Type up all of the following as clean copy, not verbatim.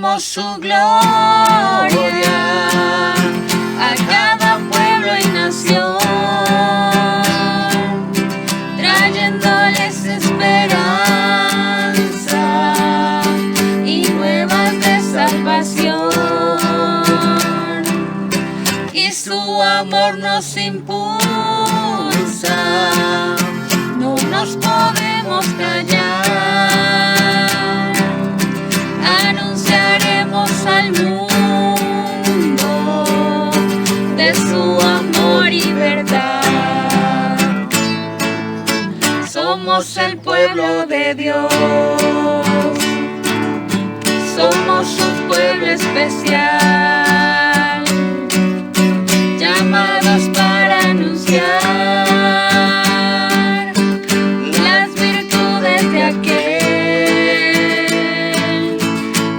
llevaremos su gloria a cada pueblo y nación, trayéndoles esperanza y nuevas de salvación. Y su amor nos impulsa, no nos podemos callar, anunciaremos al mundo de su amor y verdad. Somos el pueblo de Dios, somos su pueblo especial, llamados para anunciar las virtudes de aquel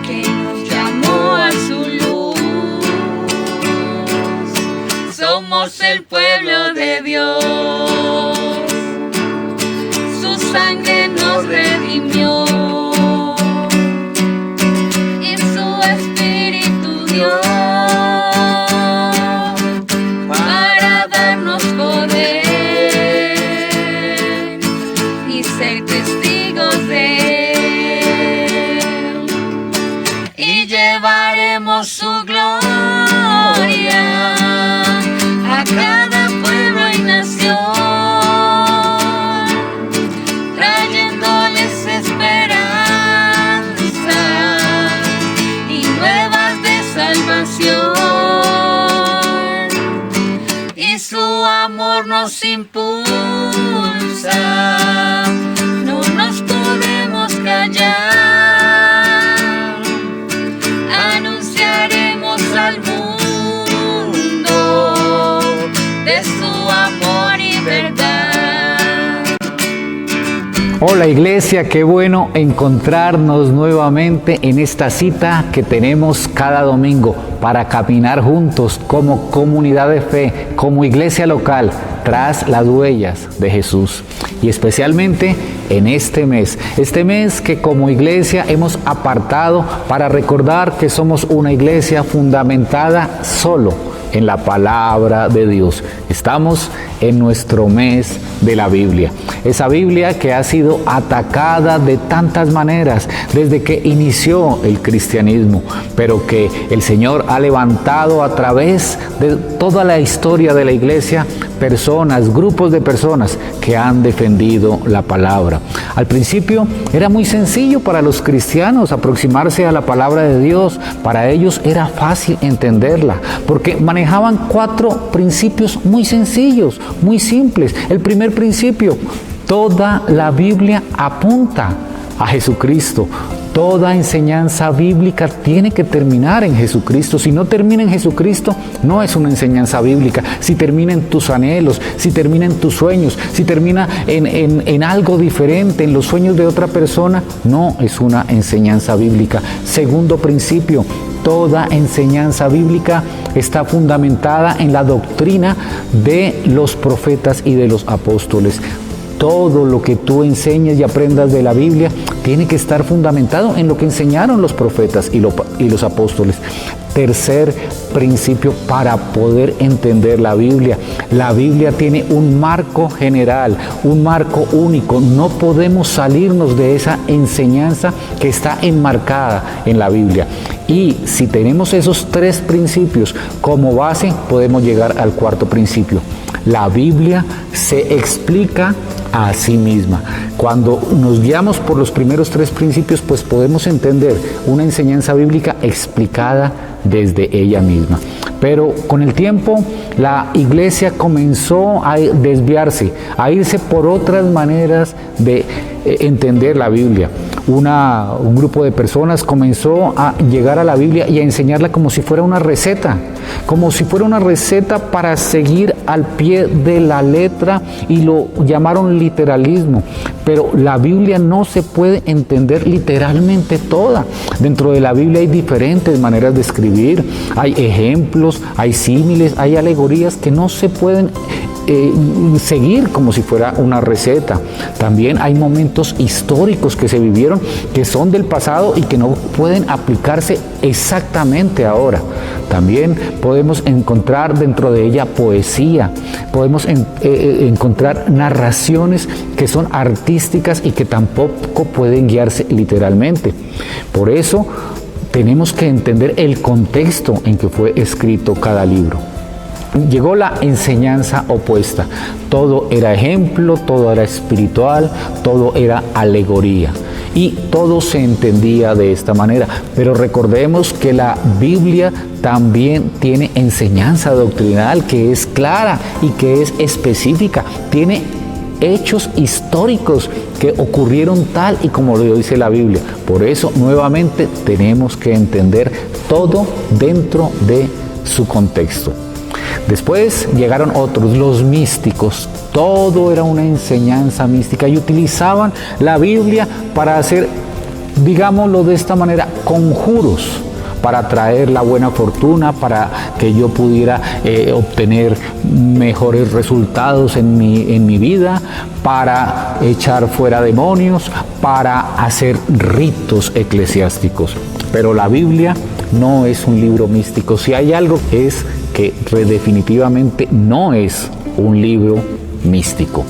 que nos llamó a su luz. Somos el pueblo de Dios, su sangre nos redimió y su espíritu dio para darnos poder y ser testigos de él. Y llevaremos su gloria a cada pueblo y nación, trayéndoles esperanza y nuevas de salvación. Y su amor nos impulsa, no nos podemos callar, anunciaremos al mundo de su amor y verdad. Hola Iglesia, qué bueno encontrarnos nuevamente en esta cita que tenemos cada domingo para caminar juntos como comunidad de fe, como iglesia local, tras las huellas de Jesús. Y especialmente en este mes que como iglesia hemos apartado para recordar que somos una iglesia fundamentada solo en la palabra de Dios. Estamos en nuestro mes de la Biblia. Esa Biblia que ha sido atacada de tantas maneras desde que inició el cristianismo, pero que el Señor ha levantado a través de toda la historia de la iglesia personas, grupos de personas que han defendido la palabra. Al principio era muy sencillo para los cristianos aproximarse a la palabra de Dios. Para ellos era fácil entenderla, porque manejaban 4 principios muy sencillos, muy simples. El primer principio: toda la Biblia apunta a Jesucristo. Toda enseñanza bíblica tiene que terminar en Jesucristo. Si no termina en Jesucristo, no es una enseñanza bíblica. Si termina en tus anhelos, si termina en tus sueños, si termina en algo diferente, en los sueños de otra persona, no es una enseñanza bíblica. Segundo principio: toda enseñanza bíblica está fundamentada en la doctrina de los profetas y de los apóstoles. Todo lo que tú enseñes y aprendas de la Biblia tiene que estar fundamentado en lo que enseñaron los profetas y los apóstoles. Tercer principio para poder entender la Biblia. La Biblia tiene un marco general, un marco único. No podemos salirnos de esa enseñanza que está enmarcada en la Biblia. Y si tenemos esos 3 principios como base, podemos llegar al 4º principio. La Biblia se explica a sí misma. Cuando nos guiamos por los primeros 3 principios, pues podemos entender una enseñanza bíblica explicada desde ella misma. Pero con el tiempo la iglesia comenzó a desviarse, a irse por otras maneras de entender la Biblia. Un grupo de personas comenzó a llegar a la Biblia y a enseñarla como si fuera una receta para seguir al pie de la letra, y lo llamaron literalismo. Pero la Biblia no se puede entender literalmente toda. Dentro de la Biblia hay diferentes maneras de escribir, hay ejemplos, hay símiles, hay alegorías que no se pueden seguir como si fuera una receta. También hay momentos históricos que se vivieron que son del pasado y que no pueden aplicarse exactamente ahora. También podemos encontrar dentro de ella poesía, podemos encontrar narraciones que son artísticas y que tampoco pueden guiarse literalmente. Por eso tenemos que entender el contexto en que fue escrito cada libro. Llegó la enseñanza opuesta. Todo era ejemplo, todo era espiritual, todo era alegoría. Y todo se entendía de esta manera. Pero recordemos que la Biblia también tiene enseñanza doctrinal que es clara y que es específica. Tiene hechos históricos que ocurrieron tal y como lo dice la Biblia. Por eso, nuevamente, tenemos que entender todo dentro de su contexto. Después llegaron otros, los místicos. Todo era una enseñanza mística y utilizaban la Biblia para hacer, digámoslo de esta manera, conjuros para traer la buena fortuna, para que yo pudiera obtener mejores resultados en mi vida, para echar fuera demonios, para hacer ritos eclesiásticos. Pero la Biblia no es un libro místico. Si hay algo es que definitivamente no es un libro místico.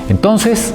Entonces,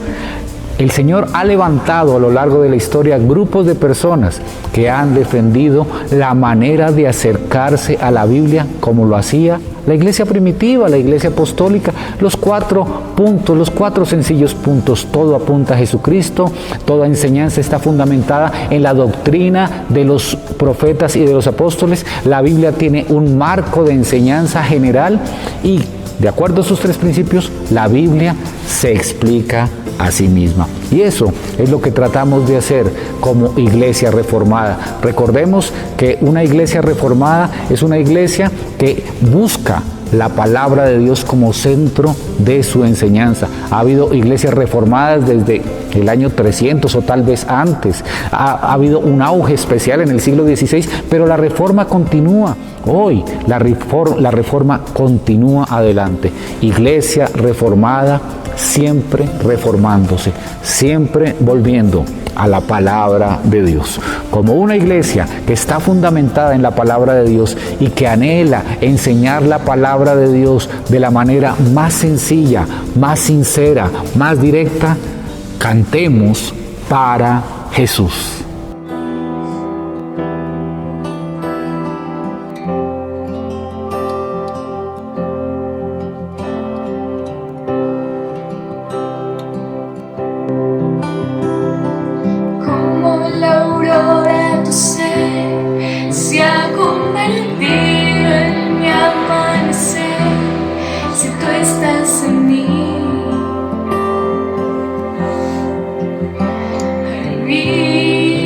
el Señor ha levantado a lo largo de la historia grupos de personas que han defendido la manera de acercarse a la Biblia como lo hacía la iglesia primitiva, la iglesia apostólica. Los 4 puntos, los 4 sencillos puntos, todo apunta a Jesucristo, toda enseñanza está fundamentada en la doctrina de los profetas y de los apóstoles. La Biblia tiene un marco de enseñanza general y de acuerdo a sus 3 principios, la Biblia se explica a sí misma. Y eso es lo que tratamos de hacer como iglesia reformada. Recordemos que una iglesia reformada es una iglesia que busca la palabra de Dios como centro de su enseñanza. Ha habido iglesias reformadas desde el año 300 o tal vez antes. Ha habido un auge especial en el siglo XVI, pero la reforma continúa. Hoy la reforma continúa adelante. Iglesia reformada, siempre reformándose, siempre volviendo a la palabra de Dios. Como una iglesia que está fundamentada en la palabra de Dios y que anhela enseñar la palabra de Dios de la manera más sencilla, más sincera, más directa, cantemos para Jesús. Be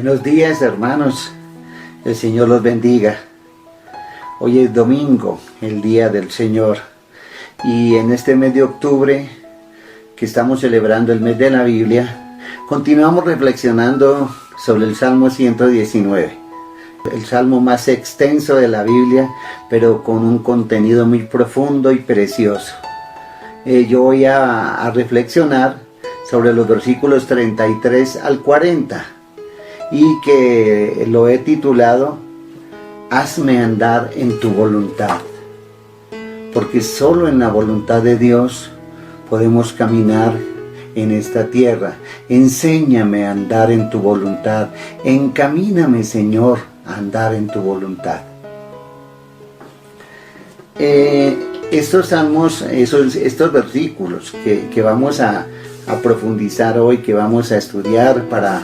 Buenos días, hermanos. El Señor los bendiga. Hoy es domingo, el día del Señor. Y en este mes de octubre, que estamos celebrando el mes de la Biblia, continuamos reflexionando sobre el Salmo 119. El salmo más extenso de la Biblia, pero con un contenido muy profundo y precioso. Yo voy a reflexionar sobre los versículos 33 al 40 y que lo he titulado Hazme andar en tu voluntad, porque solo en la voluntad de Dios podemos caminar en esta tierra. Enséñame a andar en tu voluntad, encamíname, Señor, a andar en tu voluntad. Estos salmos, estos versículos que vamos a profundizar hoy, que vamos a estudiar para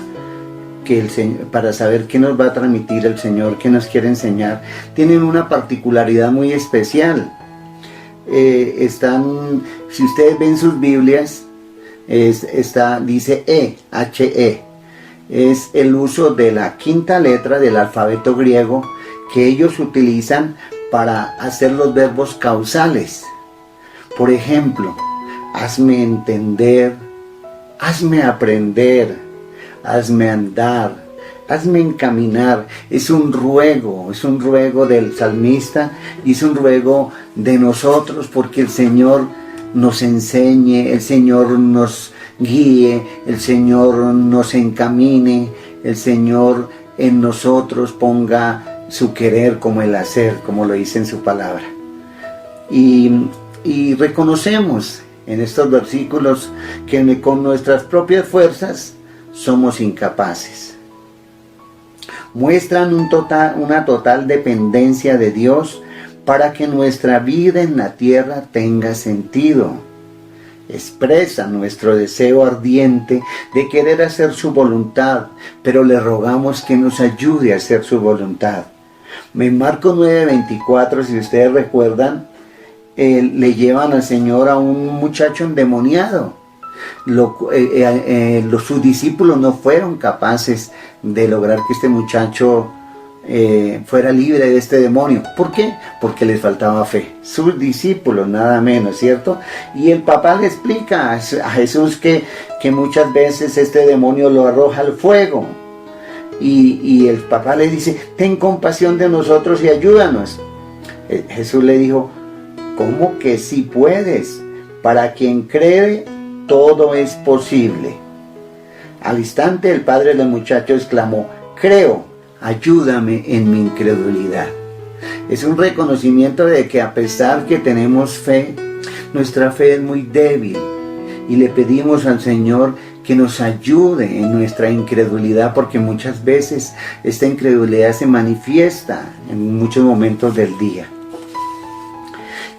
saber qué nos va a transmitir el Señor, qué nos quiere enseñar, tienen una particularidad muy especial. Si ustedes ven sus Biblias, dice H-E, es el uso de la quinta letra del alfabeto griego que ellos utilizan para hacer los verbos causales. Por ejemplo, hazme entender, hazme aprender, hazme andar, hazme encaminar. Es un ruego del salmista y es un ruego de nosotros, porque el Señor nos enseñe, el Señor nos guíe, el Señor nos encamine, el Señor en nosotros ponga su querer como el hacer, como lo dice en su palabra. Y reconocemos en estos versículos que con nuestras propias fuerzas somos incapaces. Muestran una total dependencia de Dios para que nuestra vida en la tierra tenga sentido. Expresa nuestro deseo ardiente de querer hacer su voluntad, pero le rogamos que nos ayude a hacer su voluntad. En Marcos 9:24, si ustedes recuerdan, le llevan al Señor a un muchacho endemoniado. Sus discípulos no fueron capaces de lograr que este muchacho fuera libre de este demonio. ¿Por qué? Porque les faltaba fe. Sus discípulos, nada menos, ¿cierto? Y el papá le explica a Jesús que muchas veces este demonio lo arroja al fuego. Y el papá le dice, ten compasión de nosotros y ayúdanos. Jesús le dijo, ¿cómo que sí puedes? Para quien cree, todo es posible. Al instante el padre del muchacho exclamó, creo, ayúdame en mi incredulidad. Es un reconocimiento de que a pesar que tenemos fe, nuestra fe es muy débil, y le pedimos al Señor que nos ayude en nuestra incredulidad, porque muchas veces esta incredulidad se manifiesta en muchos momentos del día.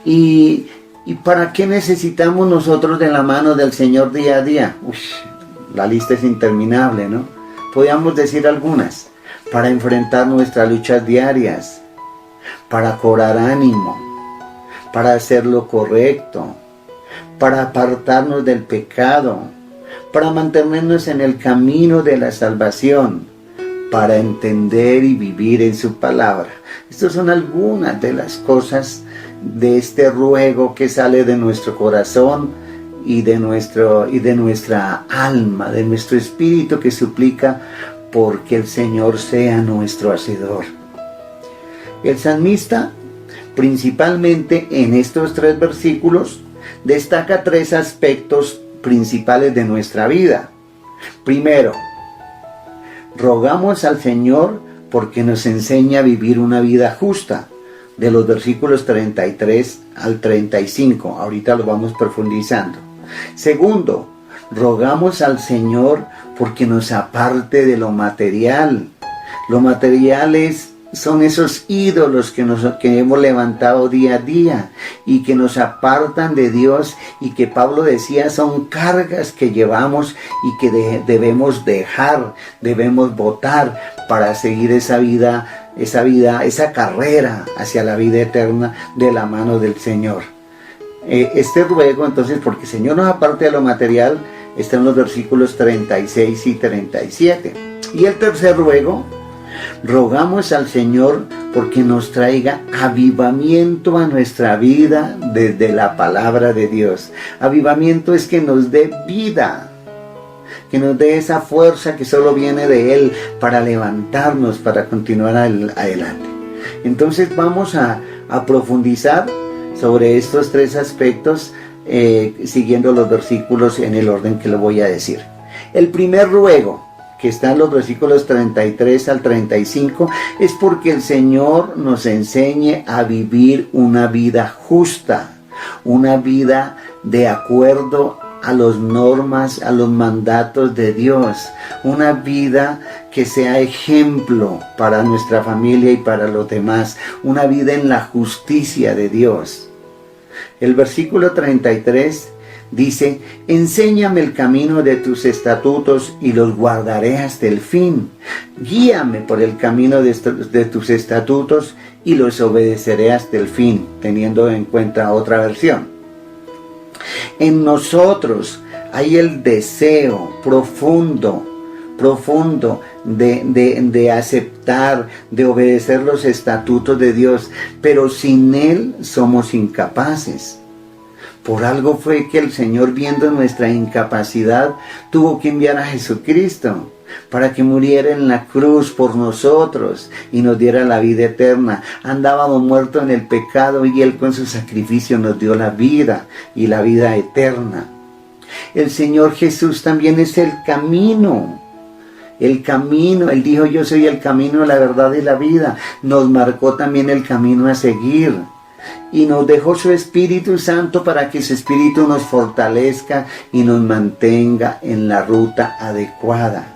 ¿Y para qué necesitamos nosotros de la mano del Señor día a día? La lista es interminable, ¿no? Podríamos decir algunas. Para enfrentar nuestras luchas diarias, para cobrar ánimo, para hacer lo correcto, para apartarnos del pecado, para mantenernos en el camino de la salvación, para entender y vivir en su palabra. Estas son algunas de las cosas de este ruego que sale de nuestro corazón y de nuestra alma, de nuestro espíritu, que suplica porque el Señor sea nuestro hacedor. El salmista, principalmente en estos 3 versículos, destaca 3 aspectos principales de nuestra vida. Primero, rogamos al Señor porque nos enseña a vivir una vida justa, de los versículos 33 al 35. Ahorita lo vamos profundizando. Segundo, rogamos al Señor porque nos aparte de lo material. Lo material son esos ídolos que hemos levantado día a día y que nos apartan de Dios, y que Pablo decía son cargas que llevamos y que debemos dejar, debemos botar para seguir esa carrera hacia la vida eterna de la mano del Señor. Este ruego, entonces, porque el Señor nos aparte de lo material, está en los versículos 36 y 37. Y el tercer ruego, rogamos al Señor porque nos traiga avivamiento a nuestra vida desde la palabra de Dios. Avivamiento es que nos dé vida, que nos dé esa fuerza que solo viene de Él para levantarnos, para continuar adelante. Entonces vamos a profundizar sobre estos tres aspectos, siguiendo los versículos en el orden que lo voy a decir. El primer ruego, que está en los versículos 33 al 35, es porque el Señor nos enseñe a vivir una vida justa, una vida de acuerdo a las normas, a los mandatos de Dios, una vida que sea ejemplo para nuestra familia y para los demás, una vida en la justicia de Dios. El versículo 33 dice: enséñame el camino de tus estatutos y los guardaré hasta el fin. Guíame por el camino de tus estatutos y los obedeceré hasta el fin, teniendo en cuenta otra versión. En nosotros hay el deseo profundo de aceptar, de obedecer los estatutos de Dios, pero sin Él somos incapaces. Por algo fue que el Señor, viendo nuestra incapacidad, tuvo que enviar a Jesucristo para que muriera en la cruz por nosotros y nos diera la vida eterna. Andábamos muertos en el pecado y Él con su sacrificio nos dio la vida y la vida eterna. El Señor Jesús también es el camino. El camino, Él dijo: yo soy el camino, la verdad y la vida. Nos marcó también el camino a seguir. Y nos dejó su Espíritu Santo para que su Espíritu nos fortalezca y nos mantenga en la ruta adecuada.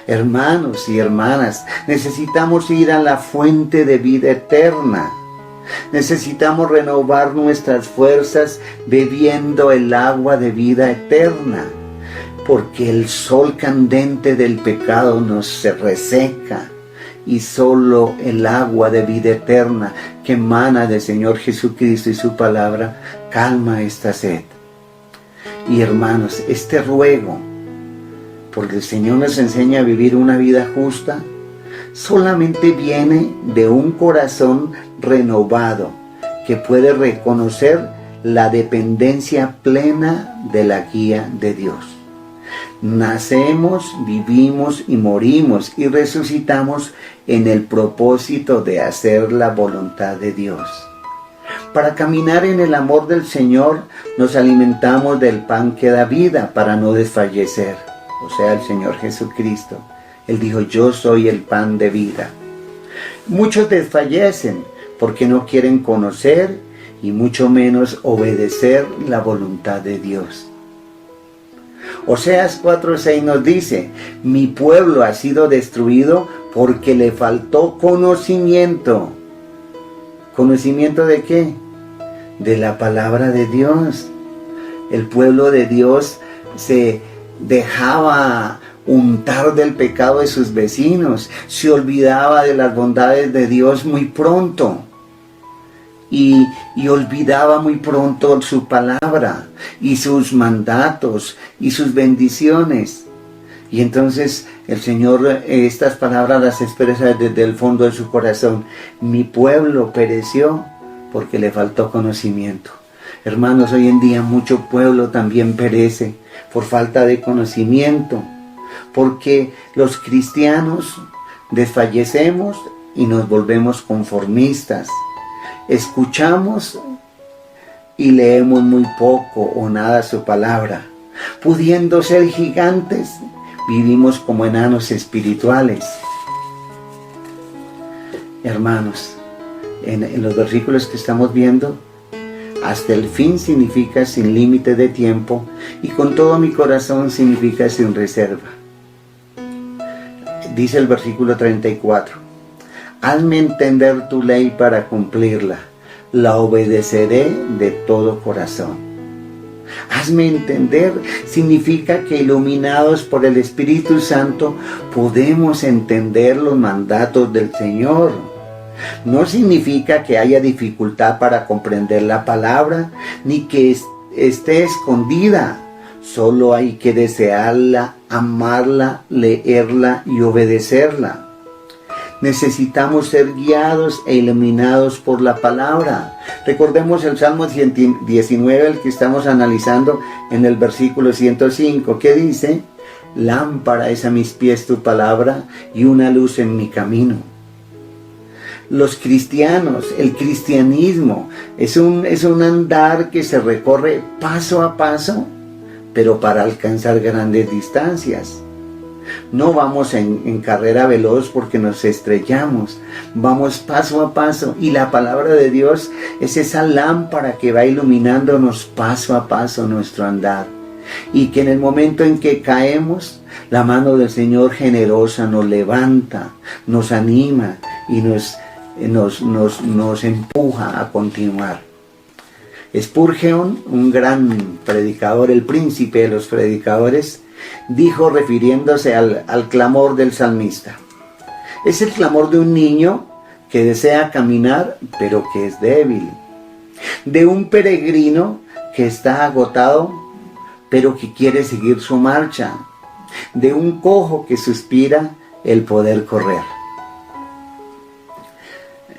Hermanos y hermanas, necesitamos ir a la fuente de vida eterna. Necesitamos renovar nuestras fuerzas bebiendo el agua de vida eterna, porque el sol candente del pecado nos reseca, y solo el agua de vida eterna que emana del Señor Jesucristo y su palabra calma esta sed. Y hermanos, este ruego, porque el Señor nos enseña a vivir una vida justa, solamente viene de un corazón renovado que puede reconocer la dependencia plena de la guía de Dios. Nacemos, vivimos y morimos y resucitamos en el propósito de hacer la voluntad de Dios. Para caminar en el amor del Señor nos alimentamos del pan que da vida para no desfallecer, o sea, el Señor Jesucristo. Él dijo: yo soy el pan de vida. Muchos desfallecen porque no quieren conocer y mucho menos obedecer la voluntad de Dios. Oseas 4:6 nos dice: mi pueblo ha sido destruido porque le faltó conocimiento. ¿Conocimiento de qué? De la palabra de Dios. El pueblo de Dios se dejaba untar del pecado de sus vecinos, se olvidaba de las bondades de Dios muy pronto. Y olvidaba muy pronto su palabra y sus mandatos y sus bendiciones. Y entonces el Señor estas palabras las expresa desde el fondo de su corazón: mi pueblo pereció porque le faltó conocimiento. Hermanos, hoy en día mucho pueblo también perece por falta de conocimiento, porque los cristianos desfallecemos y nos volvemos conformistas. Escuchamos y leemos muy poco o nada su palabra. Pudiendo ser gigantes, vivimos como enanos espirituales. Hermanos, en los versículos que estamos viendo, hasta el fin significa sin límite de tiempo, y con todo mi corazón significa sin reserva. Dice el versículo 34: hazme entender tu ley para cumplirla, la obedeceré de todo corazón. Hazme entender significa que iluminados por el Espíritu Santo podemos entender los mandatos del Señor. No significa que haya dificultad para comprender la palabra, ni que esté escondida. Solo hay que desearla, amarla, leerla y obedecerla. Necesitamos ser guiados e iluminados por la palabra. Recordemos el Salmo 19, el que estamos analizando en el versículo 105, que dice: lámpara es a mis pies tu palabra y una luz en mi camino. Los cristianos, el cristianismo es un andar que se recorre paso a paso, pero para alcanzar grandes distancias. No vamos en carrera veloz porque nos estrellamos, vamos paso a paso, y la palabra de Dios es esa lámpara que va iluminándonos paso a paso nuestro andar, y que en el momento en que caemos, la mano del Señor generosa nos levanta, nos anima y nos empuja a continuar. Spurgeon, un gran predicador, el príncipe de los predicadores, dijo, refiriéndose al clamor del salmista: es el clamor de un niño que desea caminar pero que es débil, de un peregrino que está agotado pero que quiere seguir su marcha, de un cojo que suspira el poder correr.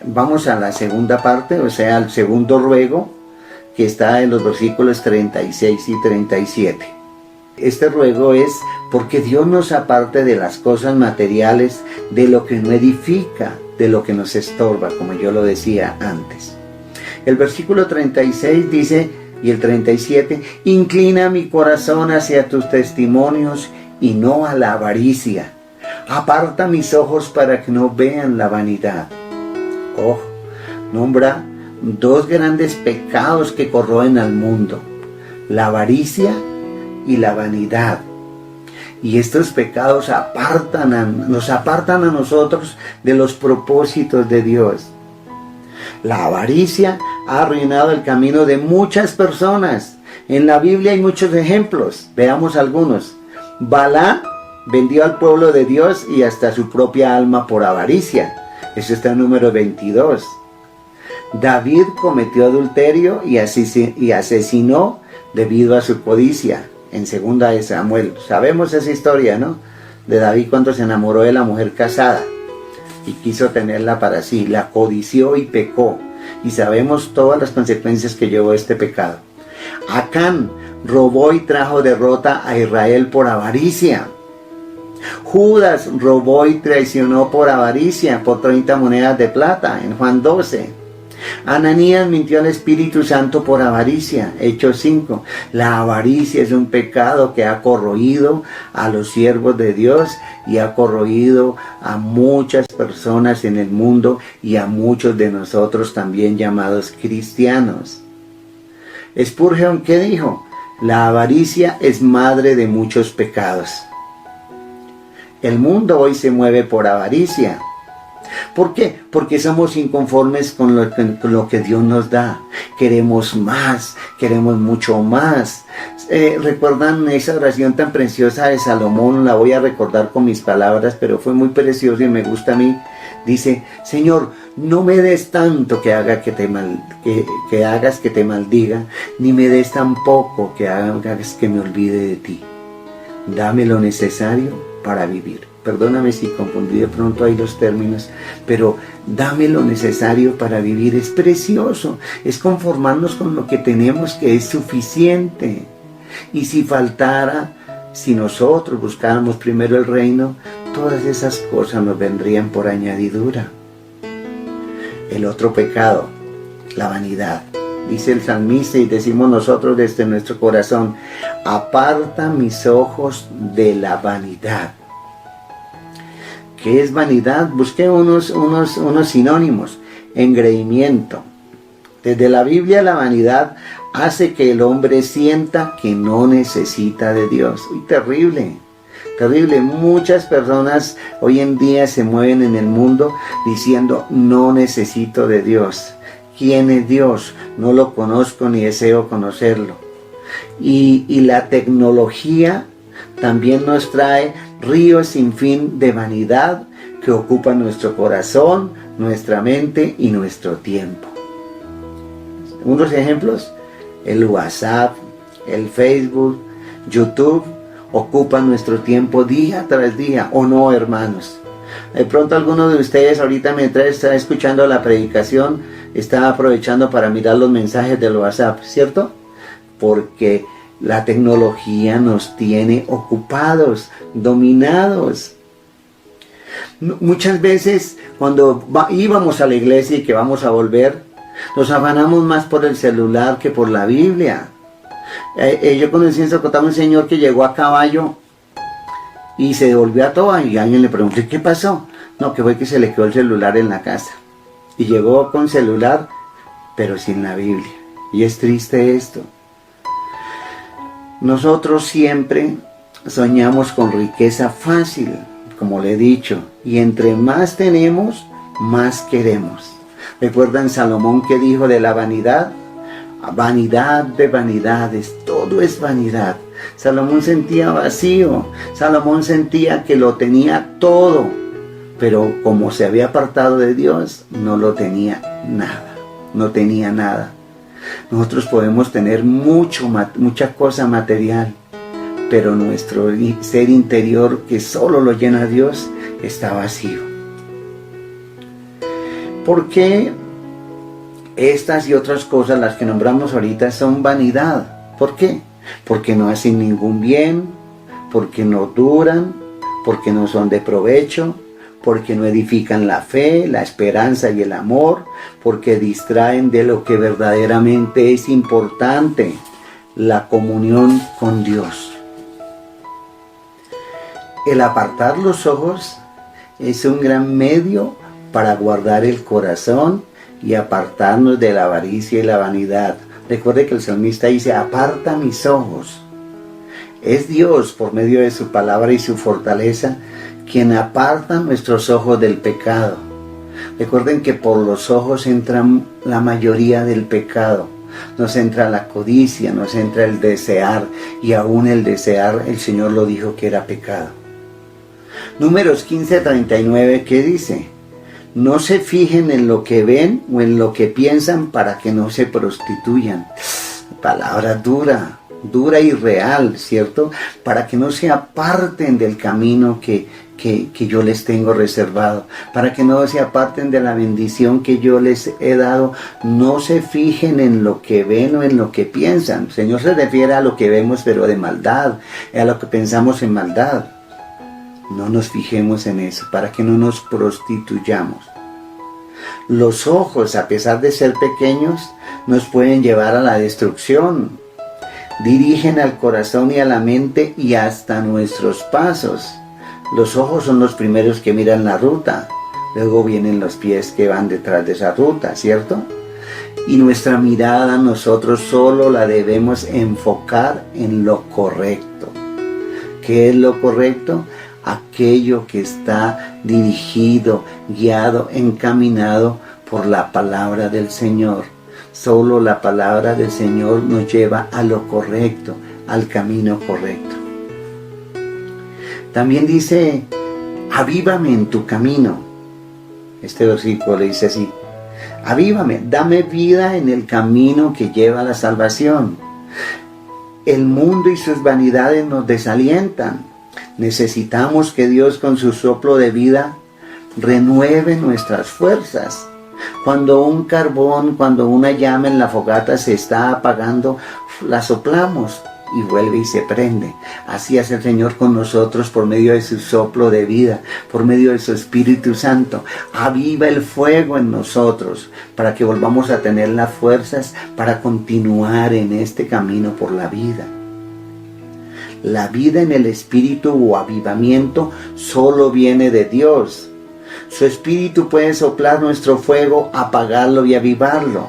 Vamos a la segunda parte, o sea, al segundo ruego, que está en los versículos 36 y 37. Este ruego es porque Dios nos aparte de las cosas materiales, de lo que no edifica, de lo que nos estorba, como yo lo decía antes. El versículo 36 dice, y el 37, inclina mi corazón hacia tus testimonios y no a la avaricia. Aparta mis ojos para que no vean la vanidad. Oh, nombra dos grandes pecados que corroen al mundo: la avaricia y la vanidad. Y estos pecados nos apartan a nosotros de los propósitos de Dios. La avaricia ha arruinado el camino de muchas personas. En la Biblia hay muchos ejemplos. Veamos algunos. Balaam vendió al pueblo de Dios y hasta su propia alma por avaricia. Eso está en Números 22. David cometió adulterio y asesinó debido a su codicia. En 2 de Samuel, sabemos esa historia, ¿no? De David cuando se enamoró de la mujer casada y quiso tenerla para sí, la codició y pecó, y sabemos todas las consecuencias que llevó este pecado. Acán robó y trajo derrota a Israel por avaricia. Judas robó y traicionó por avaricia, por 30 monedas de plata, en Juan 12. Ananías mintió al Espíritu Santo por avaricia, Hechos 5. La avaricia es un pecado que ha corroído a los siervos de Dios y ha corroído a muchas personas en el mundo y a muchos de nosotros también llamados cristianos. Spurgeon, ¿qué dijo? La avaricia es madre de muchos pecados. El mundo hoy se mueve por avaricia. ¿Por qué? Porque somos inconformes con lo que Dios nos da. Queremos más, queremos mucho más. ¿Recuerdan esa oración tan preciosa de Salomón? La voy a recordar con mis palabras, pero fue muy preciosa y me gusta a mí. Dice: Señor, no me des tanto que hagas que te maldiga, ni me des tan poco que hagas que me olvide de ti. Dame lo necesario para vivir. Perdóname si confundí de pronto ahí los términos, pero dame lo necesario para vivir. Es precioso, es conformarnos con lo que tenemos, que es suficiente. Y si faltara, si nosotros buscáramos primero el reino, todas esas cosas nos vendrían por añadidura. El otro pecado, la vanidad. Dice el salmista y decimos nosotros desde nuestro corazón: aparta mis ojos de la vanidad. ¿Qué es vanidad? Busqué unos sinónimos. Engreimiento. Desde la Biblia, la vanidad hace que el hombre sienta que no necesita de Dios. Uy, terrible, terrible. Muchas personas hoy en día se mueven en el mundo diciendo: no necesito de Dios. ¿Quién es Dios? No lo conozco ni deseo conocerlo. Y la tecnología también nos trae ríos sin fin de vanidad que ocupan nuestro corazón, nuestra mente y nuestro tiempo. Unos ejemplos: el WhatsApp, el Facebook, YouTube ocupa nuestro tiempo día tras día, ¿o no, hermanos? De pronto alguno de ustedes ahorita mientras está escuchando la predicación está aprovechando para mirar los mensajes del WhatsApp, ¿cierto? Porque la tecnología nos tiene ocupados, dominados. Muchas veces cuando íbamos a la iglesia y que vamos a volver, nos afanamos más por el celular que por la Biblia. Yo conocí en Socotá un señor que llegó a caballo y se devolvió a Toa y alguien le preguntó, ¿qué pasó? No, que fue que se le quedó el celular en la casa. Y llegó con celular, pero sin la Biblia. Y es triste esto. Nosotros siempre soñamos con riqueza fácil, como le he dicho, y entre más tenemos, más queremos. ¿Recuerdan Salomón que dijo de la vanidad? Vanidad de vanidades, todo es vanidad. Salomón sentía vacío, Salomón sentía que lo tenía todo, pero como se había apartado de Dios, no lo tenía nada, no tenía nada. Nosotros podemos tener mucha cosa material, pero nuestro ser interior, que solo lo llena Dios, está vacío. ¿Por qué estas y otras cosas, las que nombramos ahorita, son vanidad? ¿Por qué? Porque no hacen ningún bien, porque no duran, porque no son de provecho, porque no edifican la fe, la esperanza y el amor, porque distraen de lo que verdaderamente es importante, la comunión con Dios. El apartar los ojos es un gran medio para guardar el corazón y apartarnos de la avaricia y la vanidad. Recuerde que el salmista dice, aparta mis ojos. Es Dios, por medio de su palabra y su fortaleza, quien aparta nuestros ojos del pecado. Recuerden que por los ojos entra la mayoría del pecado. Nos entra la codicia, nos entra el desear, y aún el desear, el Señor lo dijo que era pecado. Números 15:39, ¿qué dice? No se fijen en lo que ven o en lo que piensan para que no se prostituyan. Palabra dura y real, ¿cierto? Para que no se aparten del camino que yo les tengo reservado, para que no se aparten de la bendición que yo les he dado. No se fijen en lo que ven o en lo que piensan. El Señor se refiere a lo que vemos, pero de maldad, a lo que pensamos en maldad. No nos fijemos en eso, para que no nos prostituyamos. Los ojos, a pesar de ser pequeños, nos pueden llevar a la destrucción. Dirigen al corazón y a la mente y hasta nuestros pasos. Los ojos son los primeros que miran la ruta, luego vienen los pies que van detrás de esa ruta, ¿cierto? Y nuestra mirada nosotros solo la debemos enfocar en lo correcto. ¿Qué es lo correcto? Aquello que está dirigido, guiado, encaminado por la palabra del Señor. Solo la palabra del Señor nos lleva a lo correcto, al camino correcto. También dice, avívame en tu camino. Este versículo le dice así, avívame, dame vida en el camino que lleva a la salvación. El mundo y sus vanidades nos desalientan. Necesitamos que Dios con su soplo de vida renueve nuestras fuerzas. Cuando un carbón, cuando una llama en la fogata se está apagando, la soplamos y vuelve y se prende. Así hace el Señor con nosotros por medio de su soplo de vida, por medio de su Espíritu Santo. Aviva el fuego en nosotros para que volvamos a tener las fuerzas para continuar en este camino por la vida. La vida en el Espíritu o avivamiento solo viene de Dios. Su Espíritu puede soplar nuestro fuego, apagarlo y avivarlo.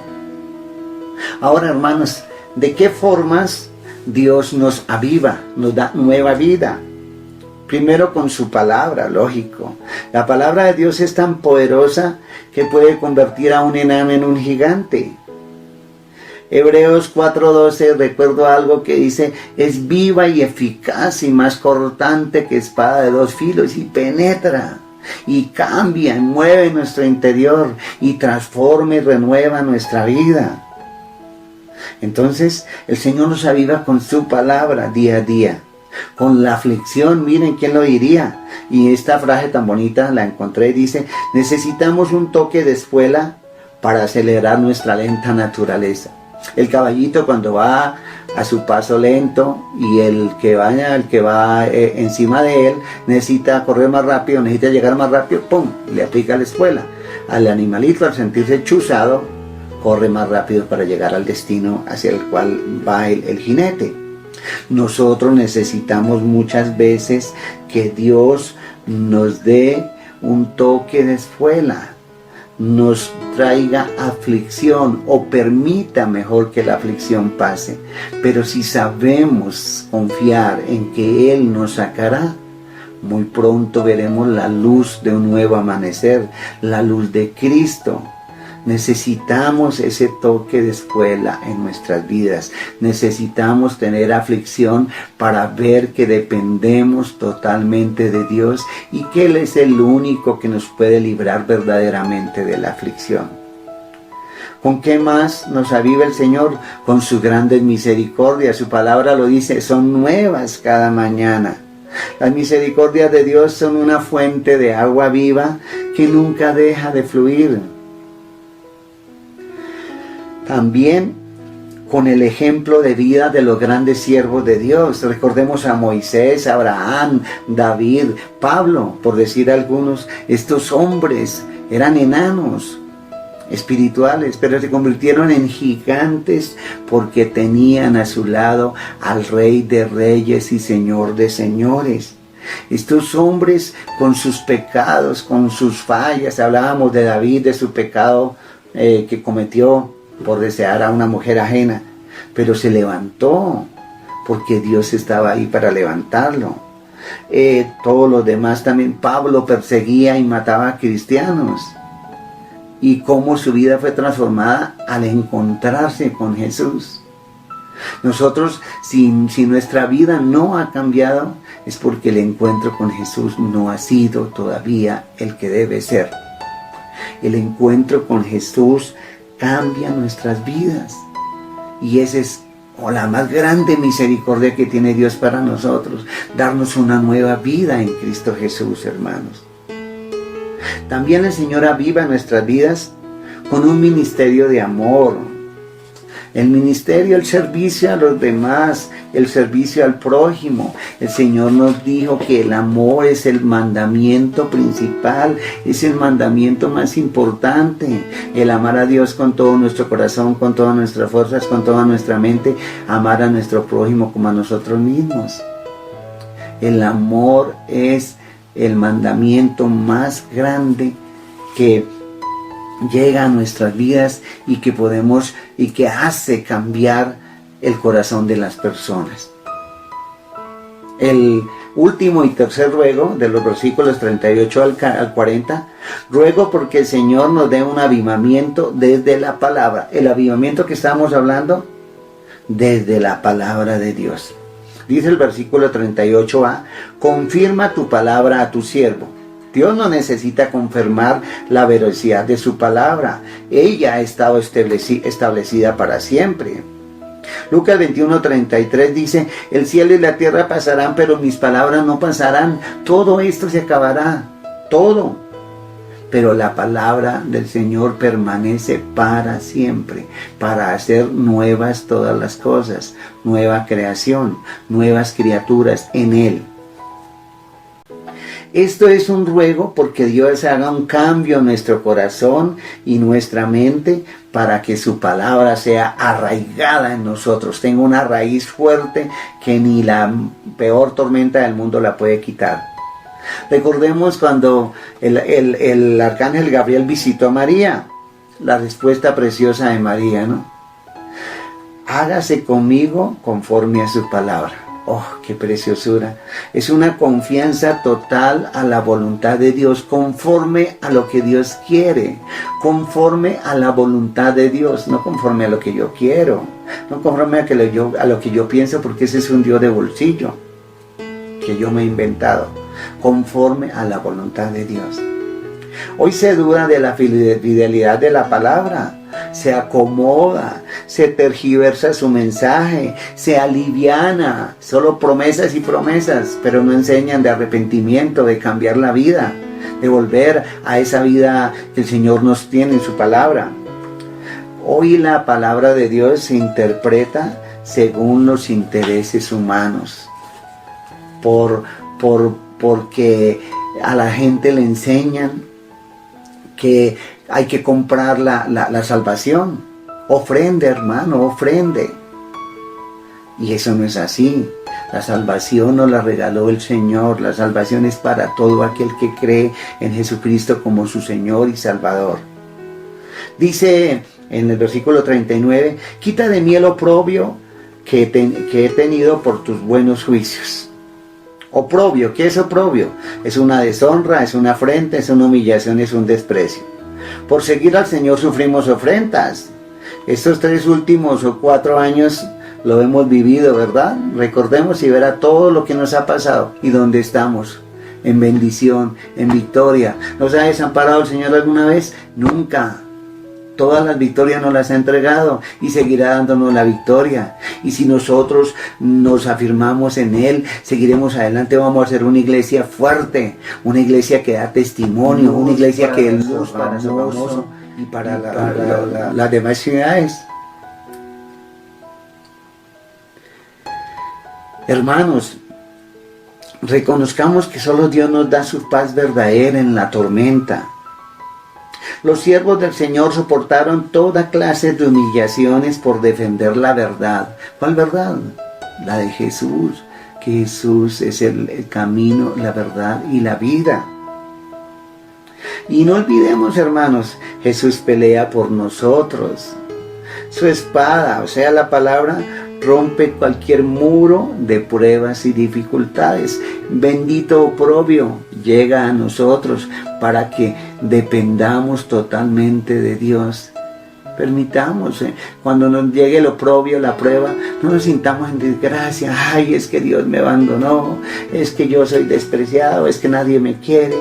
Ahora, hermanos, ¿de qué formas Dios nos aviva, nos da nueva vida? Primero con su palabra, lógico. La palabra de Dios es tan poderosa que puede convertir a un enano en un gigante. Hebreos 4:12, recuerdo algo que dice, es viva y eficaz y más cortante que espada de dos filos y penetra y cambia y mueve nuestro interior y transforma y renueva nuestra vida. Entonces el Señor nos aviva con su palabra día a día. Con la aflicción, miren, ¿quién lo diría? Y esta frase tan bonita la encontré, dice: necesitamos un toque de espuela para acelerar nuestra lenta naturaleza. El caballito, cuando va a su paso lento, y el que va encima de él necesita correr más rápido, necesita llegar más rápido, ¡pum!, le aplica la espuela. Al animalito, al sentirse chuzado, corre más rápido para llegar al destino hacia el cual va el jinete. Nosotros necesitamos muchas veces que Dios nos dé un toque de espuela, nos traiga aflicción, o permita mejor que la aflicción pase. Pero si sabemos confiar en que Él nos sacará, muy pronto veremos la luz de un nuevo amanecer, la luz de Cristo. Necesitamos ese toque de espuela en nuestras vidas. Necesitamos tener aflicción para ver que dependemos totalmente de Dios y que Él es el único que nos puede librar verdaderamente de la aflicción. ¿Con qué más nos aviva el Señor? Con sus grandes misericordias. Su palabra lo dice, son nuevas cada mañana. Las misericordias de Dios son una fuente de agua viva que nunca deja de fluir. También con el ejemplo de vida de los grandes siervos de Dios. Recordemos a Moisés, Abraham, David, Pablo, por decir algunos. Estos hombres eran enanos espirituales, pero se convirtieron en gigantes porque tenían a su lado al Rey de Reyes y Señor de Señores. Estos hombres, con sus pecados, con sus fallas, hablábamos de David, de su pecado que cometió por desear a una mujer ajena, pero se levantó porque Dios estaba ahí para levantarlo. Todos los demás también. Pablo perseguía y mataba a cristianos, y cómo su vida fue transformada al encontrarse con Jesús. Nosotros, si nuestra vida no ha cambiado, es porque el encuentro con Jesús no ha sido todavía el que debe ser. El encuentro con Jesús cambia nuestras vidas, y esa es la más grande misericordia que tiene Dios para nosotros, darnos una nueva vida en Cristo Jesús, hermanos. También el Señor aviva nuestras vidas con un ministerio de amor. El ministerio, el servicio a los demás, el servicio al prójimo. El Señor nos dijo que el amor es el mandamiento principal, es el mandamiento más importante. El amar a Dios con todo nuestro corazón, con todas nuestras fuerzas, con toda nuestra mente. Amar a nuestro prójimo como a nosotros mismos. El amor es el mandamiento más grande que llega a nuestras vidas y que podemos y que hace cambiar el corazón de las personas. El último y tercer ruego, de los versículos 38 al 40, ruego porque el Señor nos dé un avivamiento desde la palabra. El avivamiento que estamos hablando, desde la palabra de Dios. Dice el versículo 38a, confirma tu palabra a tu siervo. Dios no necesita confirmar la veracidad de su palabra. Ella ha estado establecida para siempre. Lucas 21:33 dice, el cielo y la tierra pasarán, pero mis palabras no pasarán. Todo esto se acabará, todo. Pero la palabra del Señor permanece para siempre, para hacer nuevas todas las cosas, nueva creación, nuevas criaturas en Él. Esto es un ruego porque Dios haga un cambio en nuestro corazón y nuestra mente para que su palabra sea arraigada en nosotros, tenga una raíz fuerte que ni la peor tormenta del mundo la puede quitar. Recordemos cuando el arcángel Gabriel visitó a María, la respuesta preciosa de María, ¿no? Hágase conmigo conforme a su palabra. ¡Oh, qué preciosura! Es una confianza total a la voluntad de Dios, conforme a lo que Dios quiere, conforme a la voluntad de Dios, no conforme a lo que yo quiero, no conforme a lo que yo pienso, porque ese es un Dios de bolsillo que yo me he inventado, conforme a la voluntad de Dios. Hoy se duda de la fidelidad de la palabra. se acomoda, se tergiversa su mensaje, se aliviana, solo promesas y promesas, pero no enseñan de arrepentimiento, de cambiar la vida, de volver a esa vida que el Señor nos tiene en su palabra. Hoy la palabra de Dios se interpreta según los intereses humanos, porque a la gente le enseñan que hay que comprar la salvación. Ofrende, hermano, ofrende. Y eso no es así. La salvación nos la regaló el Señor. La salvación es para todo aquel que cree en Jesucristo como su Señor y Salvador. Dice en el versículo 39, quita de mí el oprobio que he tenido por tus buenos juicios. Oprobio, ¿qué es oprobio? Es una deshonra, es una afrenta, es una humillación, es un desprecio. Por seguir al Señor sufrimos ofrendas. Estos 3 últimos o 4 años lo hemos vivido, ¿verdad? Recordemos y verá todo lo que nos ha pasado y dónde estamos. En bendición, en victoria. ¿Nos ha desamparado el Señor alguna vez? Nunca. Todas las victorias nos las ha entregado y seguirá dándonos la victoria. Y si nosotros nos afirmamos en Él, seguiremos adelante. Vamos a ser una iglesia fuerte, una iglesia que da testimonio, una iglesia que es luz para su famoso y para las demás ciudades. Hermanos, reconozcamos que solo Dios nos da su paz verdadera en la tormenta. Los siervos del Señor soportaron toda clase de humillaciones por defender la verdad. ¿Cuál verdad? La de Jesús, que Jesús es el camino, la verdad y la vida. Y no olvidemos, hermanos, Jesús pelea por nosotros. Su espada, o sea, la palabra, rompe cualquier muro de pruebas y dificultades. Bendito oprobio llega a nosotros para que dependamos totalmente de Dios. Permitamos, cuando nos llegue el oprobio, la prueba, no nos sintamos en desgracia. Ay, es que Dios me abandonó, es que yo soy despreciado, es que nadie me quiere.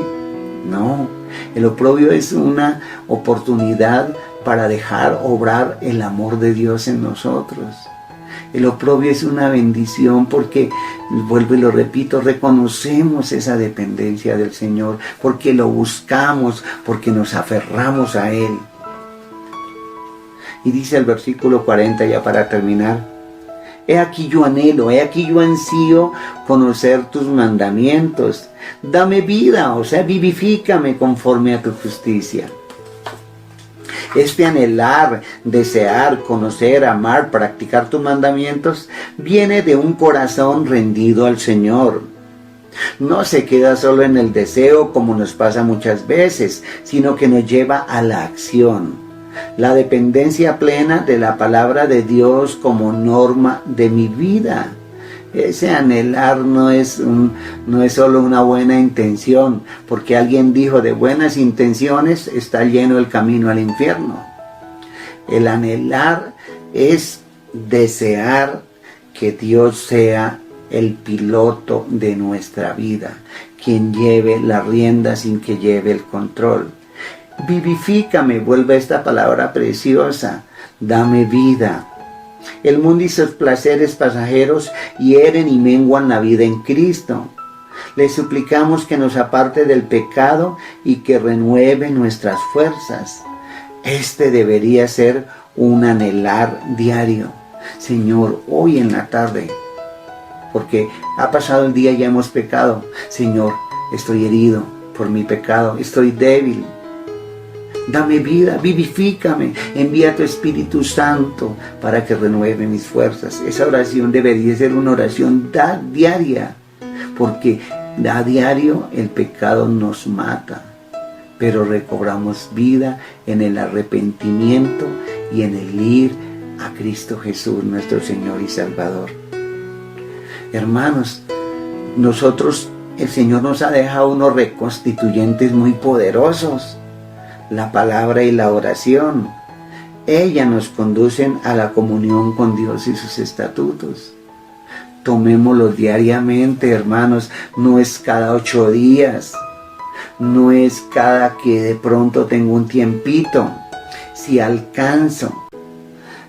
No, el oprobio es una oportunidad para dejar obrar el amor de Dios en nosotros. El oprobio es una bendición porque, vuelvo y lo repito, reconocemos esa dependencia del Señor, porque lo buscamos, porque nos aferramos a Él. Y dice el versículo 40, ya para terminar, he aquí yo anhelo, he aquí yo ansío conocer tus mandamientos. Dame vida, o sea, vivifícame conforme a tu justicia. Este anhelar, desear, conocer, amar, practicar tus mandamientos, viene de un corazón rendido al Señor. No se queda solo en el deseo como nos pasa muchas veces, sino que nos lleva a la acción. La dependencia plena de la palabra de Dios como norma de mi vida. Ese anhelar no es solo una buena intención, porque alguien dijo, de buenas intenciones está lleno el camino al infierno. El anhelar es desear que Dios sea el piloto de nuestra vida, quien lleve la rienda sin que lleve el control. Vivifícame, vuelve esta palabra preciosa, dame vida. El mundo y sus placeres pasajeros hieren y menguan la vida en Cristo. Le suplicamos que nos aparte del pecado y que renueve nuestras fuerzas. Este debería ser un anhelar diario. Señor, hoy en la tarde, porque ha pasado el día y ya hemos pecado. Señor, estoy herido por mi pecado, estoy débil. Dame vida, vivifícame, envía tu Espíritu Santo para que renueve mis fuerzas. Esa oración debería ser una oración diaria, porque a diario el pecado nos mata, pero recobramos vida en el arrepentimiento y en el ir a Cristo Jesús, nuestro Señor y Salvador. Hermanos, el Señor nos ha dejado unos reconstituyentes muy poderosos. La palabra y la oración, ellas nos conducen a la comunión con Dios y sus estatutos. Tomémoslos diariamente, hermanos, no es cada 8 días, no es cada que de pronto tengo un tiempito. si alcanzo.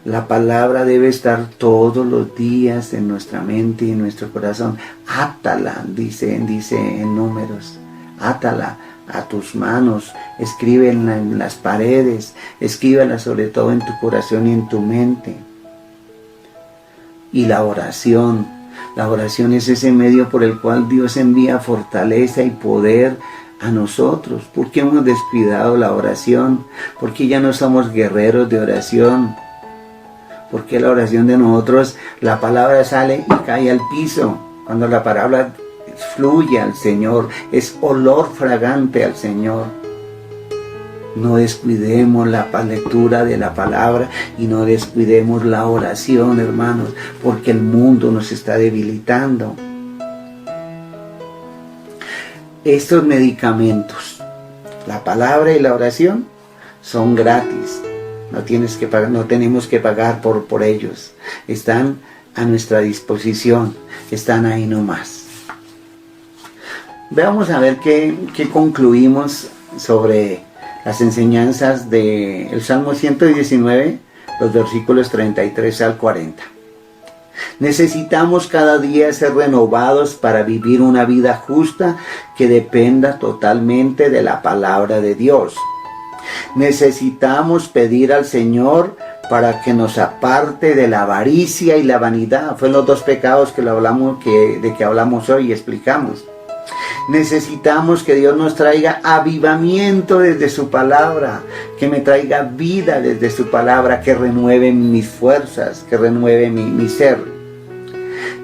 La palabra debe estar todos los días en nuestra mente y en nuestro corazón. Átala, dice en Números, átala a tus manos, escríbela en las paredes, escríbela sobre todo en tu corazón y en tu mente. Y la oración es ese medio por el cual Dios envía fortaleza y poder a nosotros. ¿Por qué hemos descuidado la oración? ¿Por qué ya no somos guerreros de oración? Porque la oración de nosotros, la palabra sale y cae al piso. Cuando la palabra fluye al Señor, es olor fragante al Señor. No descuidemos la lectura de la palabra y no descuidemos la oración, hermanos, porque el mundo nos está debilitando. Estos medicamentos, la palabra y la oración, son gratis. No tenemos que pagar por ellos. Están a nuestra disposición. Están ahí nomás. Veamos a ver qué concluimos sobre las enseñanzas del Salmo 119, los versículos 33 al 40. Necesitamos cada día ser renovados para vivir una vida justa que dependa totalmente de la palabra de Dios. Necesitamos pedir al Señor para que nos aparte de la avaricia y la vanidad. Fueron los dos pecados de que hablamos hoy y explicamos. Necesitamos que Dios nos traiga avivamiento desde su palabra, que me traiga vida desde su palabra, que renueve mis fuerzas, que renueve mi ser.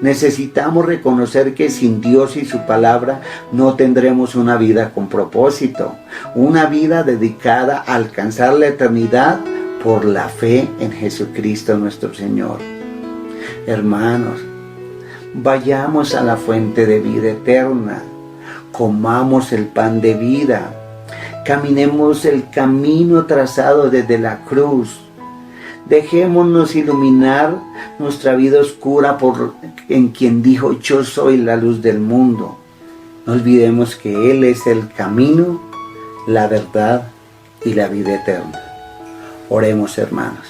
Necesitamos reconocer que sin Dios y su palabra no tendremos una vida con propósito, una vida dedicada a alcanzar la eternidad por la fe en Jesucristo nuestro Señor. Hermanos, vayamos a la fuente de vida eterna, comamos el pan de vida, caminemos el camino trazado desde la cruz. Dejémonos iluminar nuestra vida oscura en quien dijo: yo soy la luz del mundo. No olvidemos que Él es el camino, la verdad y la vida eterna. Oremos, hermanos.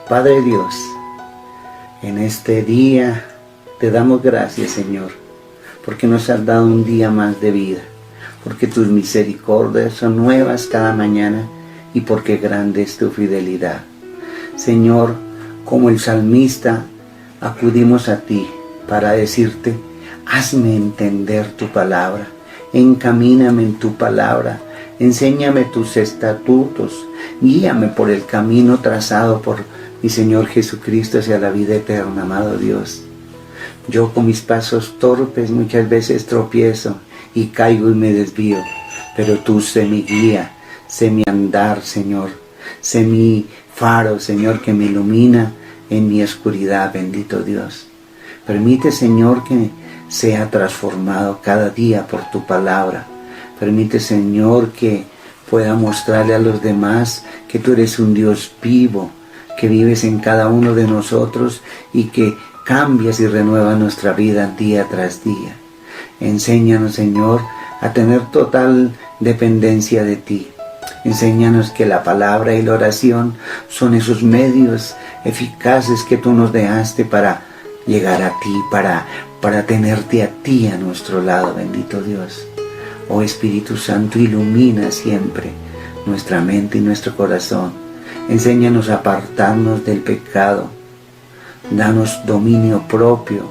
Padre Dios, en este día te damos gracias, Señor, porque nos has dado un día más de vida, porque tus misericordias son nuevas cada mañana y porque grande es tu fidelidad. Señor, como el salmista, acudimos a ti para decirte: hazme entender tu palabra, encamíname en tu palabra, enséñame tus estatutos, guíame por el camino trazado por mi Señor Jesucristo hacia la vida eterna, amado Dios. Yo con mis pasos torpes muchas veces tropiezo y caigo y me desvío, pero tú sé mi guía, sé mi andar, Señor, sé mi faro, Señor, que me ilumina en mi oscuridad, bendito Dios. Permite, Señor, que sea transformado cada día por tu palabra. Permite, Señor, que pueda mostrarle a los demás que tú eres un Dios vivo, que vives en cada uno de nosotros y que cambias y renuevas nuestra vida día tras día. Enséñanos, Señor, a tener total dependencia de ti. Enséñanos que la palabra y la oración son esos medios eficaces que tú nos dejaste para llegar a ti, para tenerte a ti a nuestro lado, bendito Dios. Oh Espíritu Santo, ilumina siempre nuestra mente y nuestro corazón. Enséñanos a apartarnos del pecado. Danos dominio propio.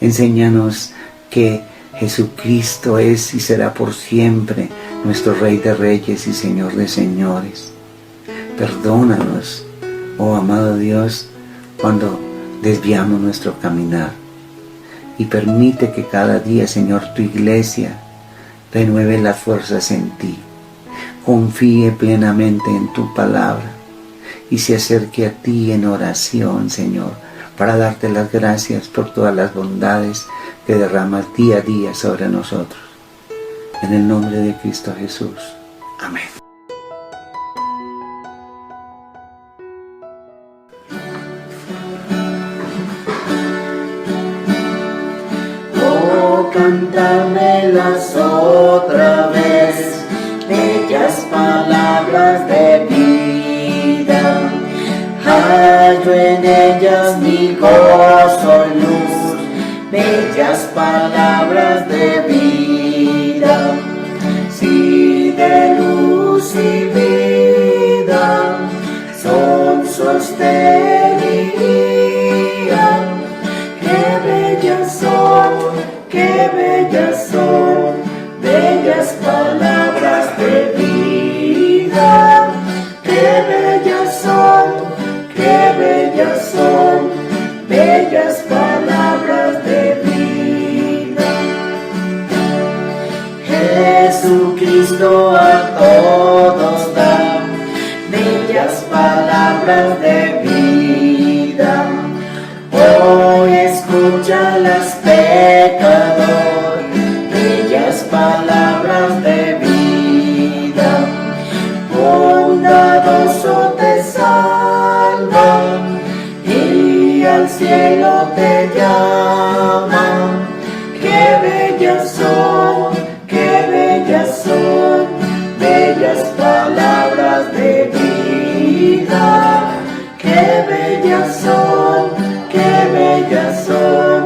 Enséñanos que Jesucristo es y será por siempre nuestro Rey de Reyes y Señor de Señores. Perdónanos, oh amado Dios, cuando desviamos nuestro caminar. Y permite que cada día, Señor, tu iglesia renueve las fuerzas en ti, confíe plenamente en tu palabra y se acerque a ti en oración, Señor, para darte las gracias por todas las bondades que derramas día a día sobre nosotros. En el nombre de Cristo Jesús. Amén. Oh, cántamelas otra vez, bellas palabras de vida. hallo en ellas mi gozo y luz, bellas palabras de vida, sí, de luz y vida, son sostén y guía. Qué bellas son, qué bellas son, bellas palabras de vida. Qué bellas son, qué bellas son, bellas palabras de vida. Jesucristo a todos da bellas palabras de vida. Hoy escúchalas, pecador, bellas palabras de vida. Bondadoso te salvan y al cielo te llaman. Qué bellas son, qué bellas son, bellas palabras de vida. Qué bellas son, qué bellas son,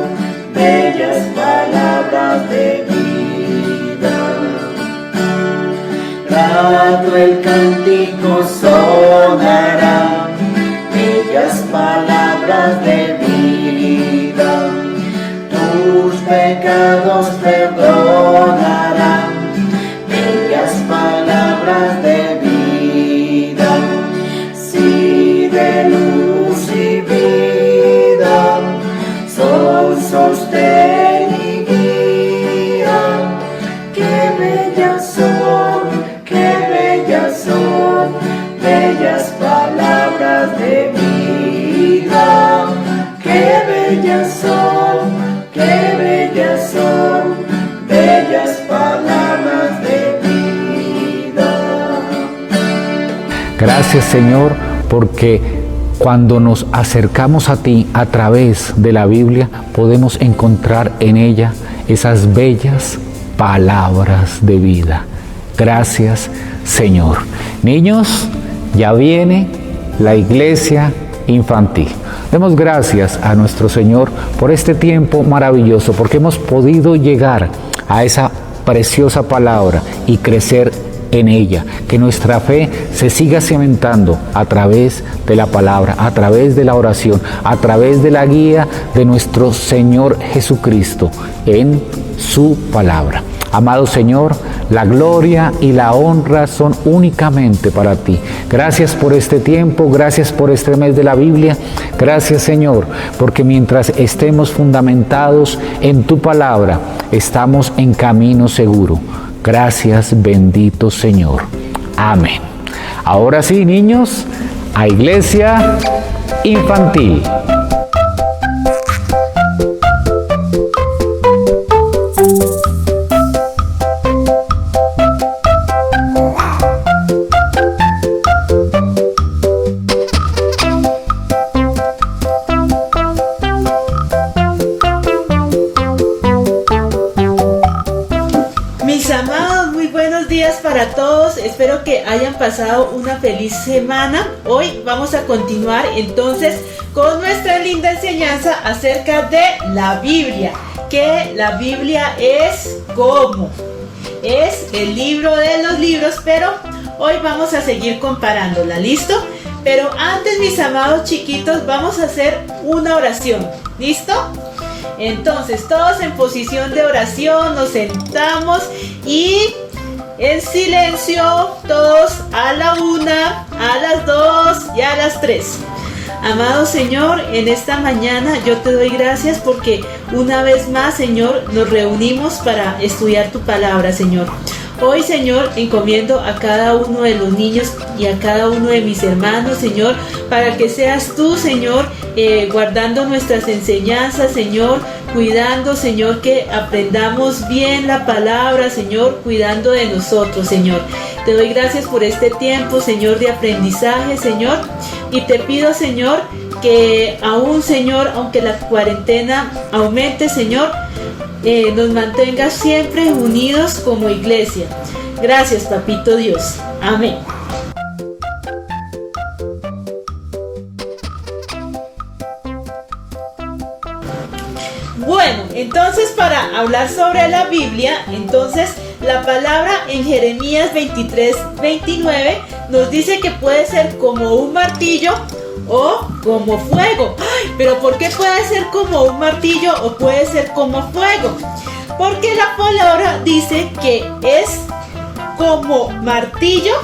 bellas palabras de vida. Grato el cántico sonará, bellas palabras de vida. Tus pecados perdonarán, bellas palabras de vida. Sí, de luz y vida, son sostén y guía. Qué bellas son, qué bellas son, bellas palabras de vida. Qué bellas son, qué bellas son, bellas palabras de vida. Gracias, Señor, porque cuando nos acercamos a ti a través de la Biblia, podemos encontrar en ella esas bellas palabras de vida. Gracias, Señor. Niños, ya viene la iglesia infantil. Demos gracias a nuestro Señor por este tiempo maravilloso, porque hemos podido llegar a esa preciosa palabra y crecer en ella, que nuestra fe se siga cimentando a través de la palabra, a través de la oración, a través de la guía de nuestro Señor Jesucristo en su palabra. Amado Señor, la gloria y la honra son únicamente para ti. Gracias por este tiempo, gracias por este mes de la Biblia. Gracias, Señor, porque mientras estemos fundamentados en tu palabra, estamos en camino seguro. Gracias, bendito Señor. Amén. Ahora sí, niños, a iglesia infantil. Para todos, espero que hayan pasado una feliz semana. Hoy vamos a continuar entonces con nuestra linda enseñanza acerca de la Biblia, que la Biblia es como es el libro de los libros, pero hoy vamos a seguir comparándola, ¿listo? Pero antes, mis amados chiquitos, vamos a hacer una oración, ¿listo? Entonces, todos en posición de oración, nos sentamos y en silencio, todos a la 1, a las 2 y a las 3. Amado Señor, en esta mañana yo te doy gracias porque una vez más, Señor, nos reunimos para estudiar tu palabra, Señor. Hoy, Señor, encomiendo a cada uno de los niños y a cada uno de mis hermanos, Señor, para que seas tú, Señor, guardando nuestras enseñanzas, Señor, cuidando, Señor, que aprendamos bien la palabra, Señor, cuidando de nosotros, Señor. Te doy gracias por este tiempo, Señor, de aprendizaje, Señor, y te pido, Señor, que aún, Señor, aunque la cuarentena aumente, Señor, nos mantengas siempre unidos como iglesia. Gracias, Papito Dios. Amén. Bueno, entonces para hablar sobre la Biblia, entonces la palabra en Jeremías 23:29 nos dice que puede ser como un martillo o como fuego. ¡Ay! Pero ¿por qué puede ser como un martillo o puede ser como fuego? Porque la palabra dice que es como martillo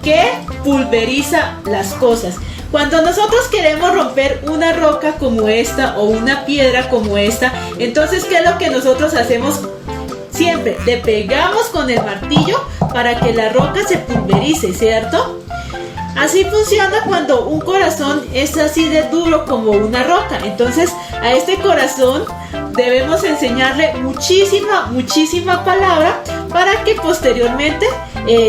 que pulveriza las cosas. Cuando nosotros queremos romper una roca como esta o una piedra como esta, entonces ¿qué es lo que nosotros hacemos? Siempre le pegamos con el martillo para que la roca se pulverice, ¿cierto? Así funciona cuando un corazón es así de duro como una roca. Entonces a este corazón debemos enseñarle muchísima palabra para que posteriormente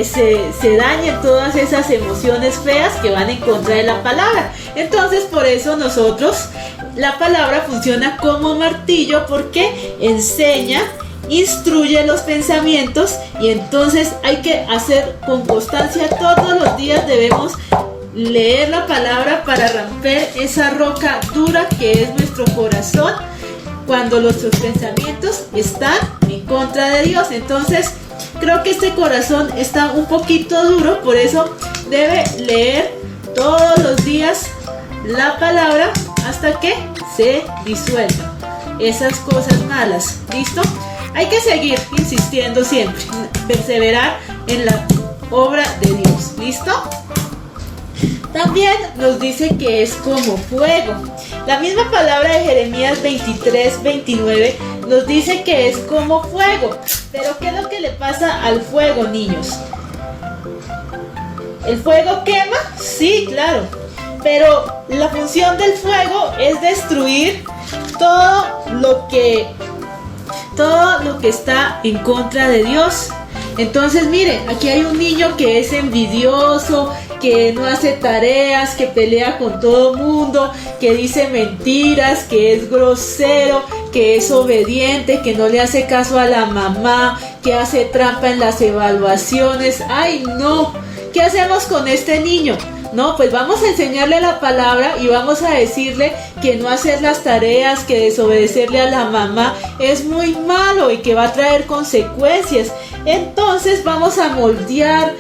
se dañen todas esas emociones feas que van en contra de la palabra. Entonces por eso nosotros, la palabra funciona como martillo porque enseña, instruye los pensamientos, y entonces hay que hacer con constancia. Todos los días debemos leer la palabra para romper esa roca dura que es nuestro corazón cuando nuestros pensamientos están en contra de Dios. Entonces creo que este corazón está un poquito duro, por eso debe leer todos los días la palabra hasta que se disuelva esas cosas malas. ¿Listo? Hay que seguir insistiendo siempre, perseverar en la obra de Dios. ¿Listo? También nos dice que es como fuego. La misma palabra de Jeremías 23:29 nos dice que es como fuego. Pero ¿qué es lo que le pasa al fuego, niños? ¿El fuego quema? Sí, claro. Pero la función del fuego es destruir todo lo que está en contra de Dios. Entonces mire, aquí hay un niño que es envidioso, que no hace tareas, que pelea con todo mundo, que dice mentiras, que es grosero, que es obediente, que no le hace caso a la mamá, que hace trampa en las evaluaciones. ¡Ay, no! ¿Qué hacemos con este niño? No, pues vamos a enseñarle la palabra y vamos a decirle que no hacer las tareas, que desobedecerle a la mamá es muy malo y que va a traer consecuencias. Entonces vamos a moldear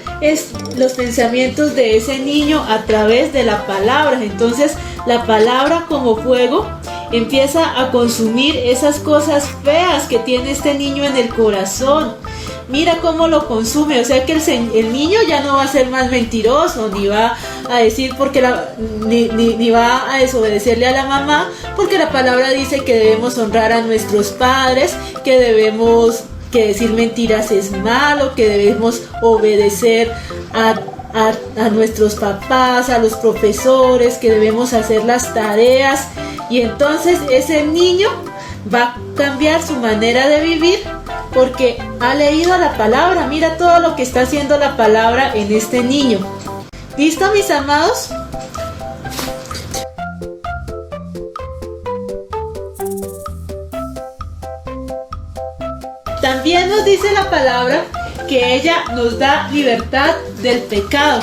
los pensamientos de ese niño a través de la palabra. Entonces la palabra como fuego empieza a consumir esas cosas feas que tiene este niño en el corazón. Mira cómo lo consume, o sea que el niño ya no va a ser más mentiroso, ni va a decir ni va a desobedecerle a la mamá, porque la palabra dice que debemos honrar a nuestros padres, que decir mentiras es malo, que debemos obedecer a nuestros papás, a los profesores, que debemos hacer las tareas, y entonces ese niño va a cambiar su manera de vivir porque ha leído la palabra. Mira todo lo que está haciendo la palabra en este niño. ¿Listo, mis amados? También nos dice la palabra que ella nos da libertad del pecado.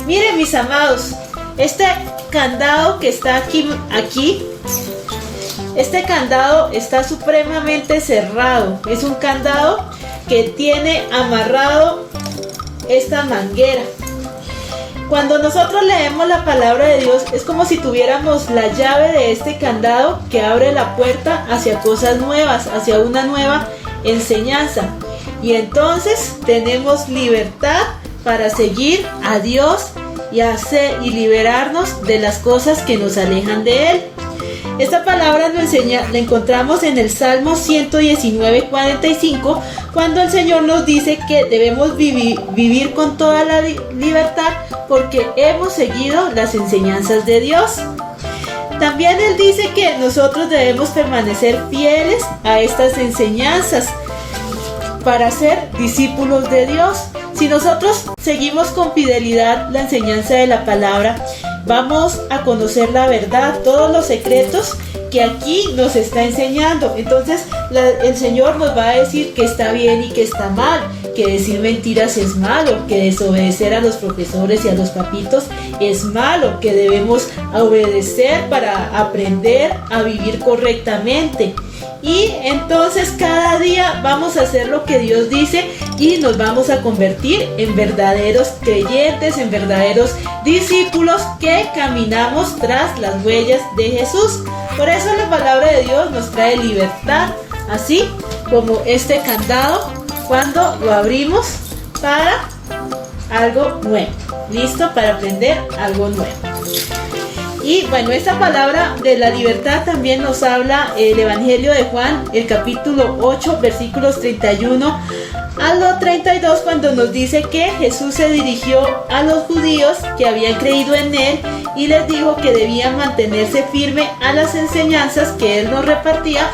Miren, mis amados, este candado que está aquí, este candado está supremamente cerrado. Es un candado que tiene amarrado esta manguera. Cuando nosotros leemos la palabra de Dios, es como si tuviéramos la llave de este candado que abre la puerta hacia cosas nuevas, hacia una nueva enseñanza. Y entonces tenemos libertad para seguir a Dios y liberarnos de las cosas que nos alejan de Él. Esta palabra la encontramos en el Salmo 119:45, cuando el Señor nos dice que debemos vivir con toda la libertad porque hemos seguido las enseñanzas de Dios. También Él dice que nosotros debemos permanecer fieles a estas enseñanzas para ser discípulos de Dios. Si nosotros seguimos con fidelidad la enseñanza de la palabra, vamos a conocer la verdad, todos los secretos que aquí nos está enseñando. Entonces el Señor nos va a decir que está bien y que está mal, que decir mentiras es malo, que desobedecer a los profesores y a los papitos es malo, que debemos obedecer para aprender a vivir correctamente. Y entonces cada día vamos a hacer lo que Dios dice y nos vamos a convertir en verdaderos creyentes, en verdaderos discípulos que caminamos tras las huellas de Jesús. Por eso la palabra de Dios nos trae libertad, así como este candado cuando lo abrimos para algo nuevo. Listo para aprender algo nuevo. Y bueno, esta palabra de la libertad también nos habla el Evangelio de Juan, el capítulo 8, versículos 31 al 32, cuando nos dice que Jesús se dirigió a los judíos que habían creído en él y les dijo que debían mantenerse firme a las enseñanzas que él nos repartía,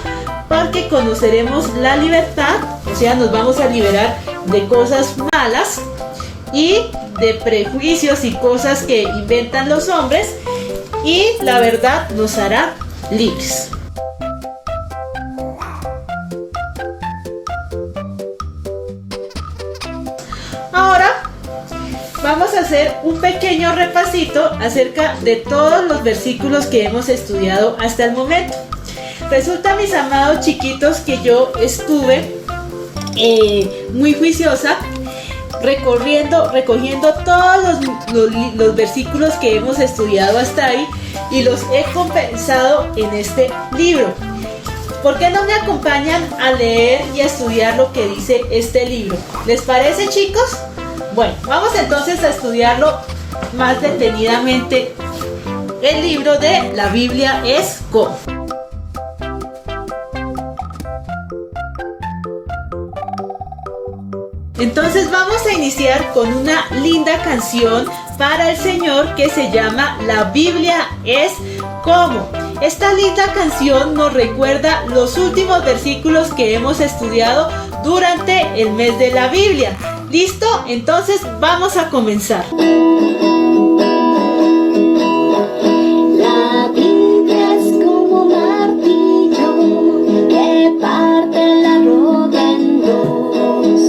porque conoceremos la libertad, o sea, nos vamos a liberar de cosas malas y de prejuicios y cosas que inventan los hombres, y la verdad nos hará libres. Ahora vamos a hacer un pequeño repasito acerca de todos los versículos que hemos estudiado hasta el momento. Resulta, mis amados chiquitos, que yo estuve muy juiciosa recogiendo todos los versículos que hemos estudiado hasta ahí y los he compensado en este libro. ¿Por qué no me acompañan a leer y a estudiar lo que dice este libro? ¿Les parece, chicos? Bueno, vamos entonces a estudiarlo más detenidamente. El libro de La Biblia es ¿Cómo? Entonces vamos a iniciar con una linda canción para el Señor que se llama La Biblia es ¿Cómo? Esta linda canción nos recuerda los últimos versículos que hemos estudiado durante el mes de la Biblia. ¿Listo? Entonces vamos a comenzar. La Biblia es como martillo que parte la roca en dos,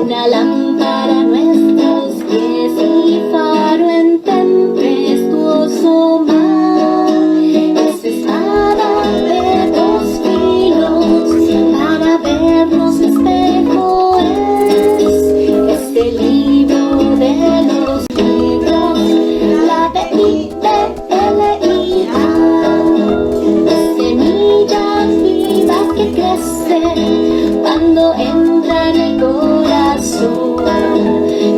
una lámpara a nuestros pies y faro en tempestuoso mar. Es espada de dos filos para vernos mejores. Es el libro de los libros, la Biblia, semillas vivas que crecen cuando entra en el corazón,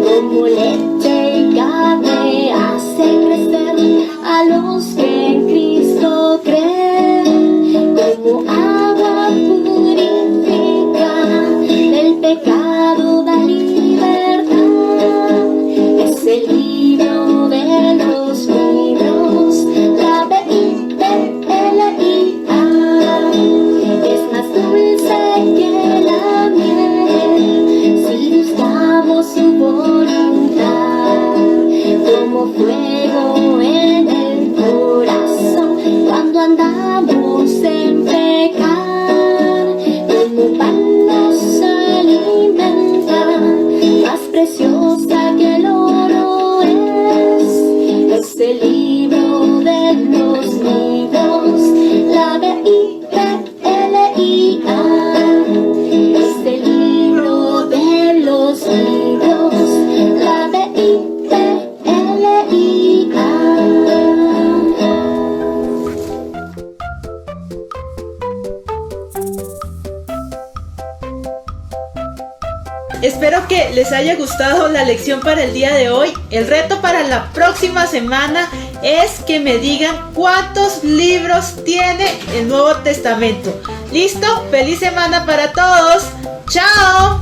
como leche y carne hace crecer a los que en Cristo creen, como agua purifica, del pecado da libertad. Es el libro de los libros, la Biblia, es más dulce que la miel si buscamos su voluntad, como fuego en el corazón cuando andamos en pecado, como pan nos alimenta, más preciosa que el oro es el libro de los libros, la Biblia, es el libro de los libros, la Biblia. Espero que les haya gustado la lección para el día de hoy. El reto para la próxima semana es que me digan cuántos libros tiene el Nuevo Testamento. ¿Listo? ¡Feliz semana para todos! ¡Chao!